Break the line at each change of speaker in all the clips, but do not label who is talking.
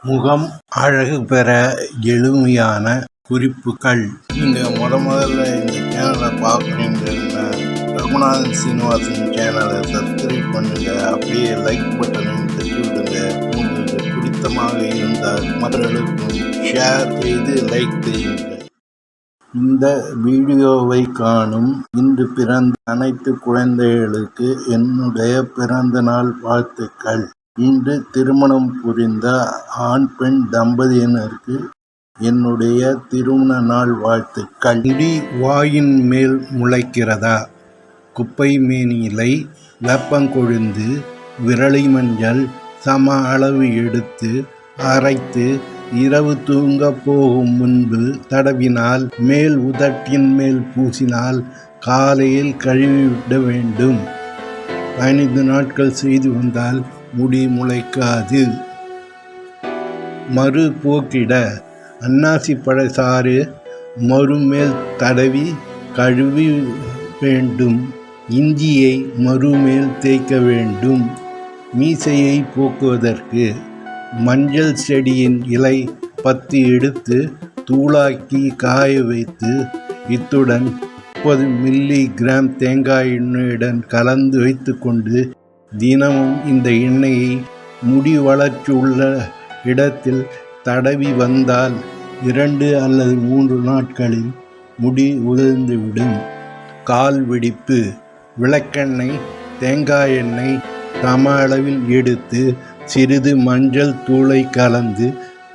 முகம் அழகு பெற எளிமையான குறிப்புகள். நீங்கள் முதல்ல இந்த சேனலை பார்க்குறீங்கன்னா ரகுநாதன் சீனிவாசன் சேனலை சப்ஸ்கிரைப் பண்ணுங்க. அப்படியே லைக் பட்டனையும் தட்டி விடுங்க. உங்களுக்கு பிடித்தமாக இருந்தால் மற்றவர்களுக்கும் ஷேர் செய்து லைக் செய்யுங்கள். இந்த வீடியோவை காணும் இன்று பிறந்த அனைத்து குழந்தைகளுக்கு என்னுடைய பிறந்த நாள் வாழ்த்துக்கள். இன்று திருமணம் புரிந்த ஆண் பெண் தம்பதியினருக்கு என்னுடைய திருமண நாள் வாழ்த்துக்கள். முடி வாயின் மேல் முளைக்கிறதா? குப்பை மேனி இலை, வேப்பங்கொழுந்து, விரலி மஞ்சள் சம அளவு எடுத்து அரைத்து இரவு தூங்க போகும் முன்பு தடவினால், மேல் உதட்டின் மேல் பூசினால் காலையில் கழுவிவிட வேண்டும். 15 நாட்கள் செய்து வந்தால் முடி முளைக்காது. மறு போக்கிட அன்னாசி பழச்சாறு மறுமேல் தடவி கழுவி வேண்டும். இஞ்சியை மறுமேல் தேய்க்க வேண்டும். மீசையை போக்குவதற்கு மஞ்சள் செடியின் இலை 10 எடுத்து தூளாக்கி காய வைத்து இத்துடன் 30 மில்லி கிராம் தேங்காய் எண்ணெயுடன் கலந்து வைத்து கொண்டு தினமும் இந்த எண்ணெயை முடி வளர்ச்சி உள்ள இடத்தில் தடவி வந்தால் 2 அல்லது 3 நாட்களில் முடி உதிர்ந்துவிடும். கால் வெடிப்பு. விளக்கெண்ணெய், தேங்காய் எண்ணெய் சம அளவில் எடுத்து சிறிது மஞ்சள் தூளை கலந்து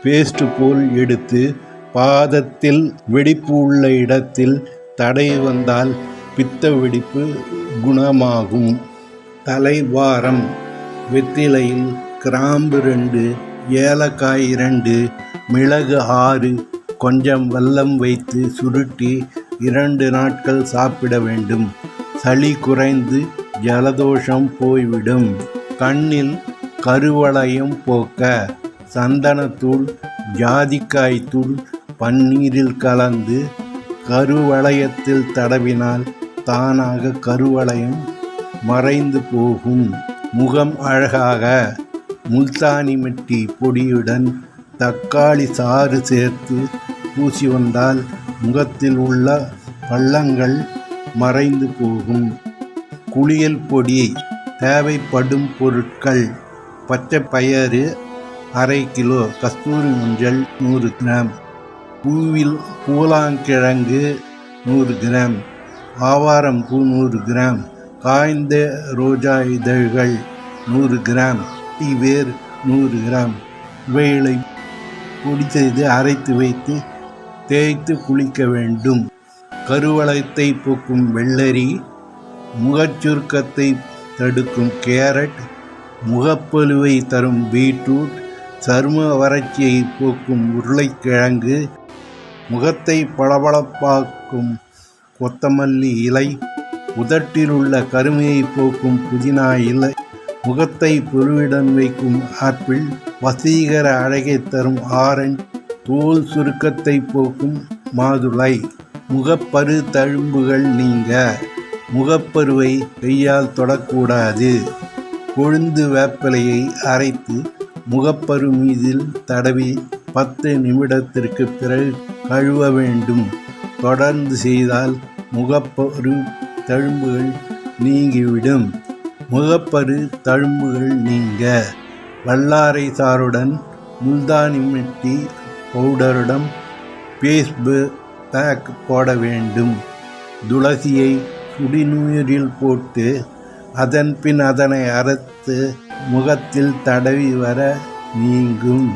பேஸ்ட் போல் எடுத்து பாதத்தில் வெடிப்பு உள்ள இடத்தில் தடவி வந்தால் பித்த வெடிப்பு குணமாகும். தலைவாரம். வெற்றிலையில் கிராம்பு 2, ஏலக்காய் 2, மிளகு 6, கொஞ்சம் வெல்லம் வைத்து சுருட்டி 2 நாட்கள் சாப்பிட வேண்டும். சளி குறைந்து ஜலதோஷம் போய்விடும். கண்ணில் கருவளையம் போக்க சந்தனத்தூள், ஜாதிக்காய் தூள் பன்னீரில் கலந்து கருவளையத்தில் தடவினால் தானாக கருவளையம் மறைந்து போகும். முகம் அழகாக முல்தானி மெட்டி பொடியுடன் தக்காளி சாறு சேர்த்து பூசி வந்தால் முகத்தில் உள்ள பள்ளங்கள் மறைந்து போகும். குளியல் பொடி. தேவைப்படும் பொருட்கள்: பச்சை பயிறு ½ கிலோ, கஸ்தூரி மஞ்சள் 100 கிராம், பூலாங்கிழங்கு 100 கிராம், ஆவாரம்பூ 100 கிராம், காய்ந்த ரோஜா இதழ்கள் 100 கிராம், வேர் 100 கிராம். இவைகளை பொடி செய்து அரைத்து வைத்து தேய்த்து குளிக்க வேண்டும். கருவளையத்தை போக்கும் வெள்ளரி, முகச்சுருக்கத்தை தடுக்கும் கேரட், முகப்பொலிவை தரும் பீட்ரூட், சரும வறட்சியை போக்கும் உருளைக்கிழங்கு, முகத்தை பளபளப்பாக்கும் கொத்தமல்லி இலை, உதட்டில் உள்ள கருமையை போக்கும் புதினா இலை, முகத்தை பொலிவுடன் வைக்கும் ஆப்பிள், வசீகர அழகை தரும் ஆரஞ்சு, தோல் சுருக்கத்தை போக்கும் மாதுளை. முகப்பரு தழும்புகள் நீங்க. முகப்பருவை கையால் தொடக்கூடாது. கொழுந்து வேப்பிலையை அரைத்து முகப்பரு மீதில் தடவி 10 நிமிடத்திற்கு பிறகு கழுவ வேண்டும். தொடர்ந்து செய்தால் முகப்பரு தழும்புகள் நீங்கிவிடும். முகப்பரு தழும்புகள் நீங்க வல்லாரை சாறுடன் முல்தானி மெட்டி பவுடருடன் பேஸ் பேக் போட வேண்டும். துளசியை சுடுநீரில் போட்டு அதன் பின் அதனை அரைத்து முகத்தில் தடவி வர நீங்கும்.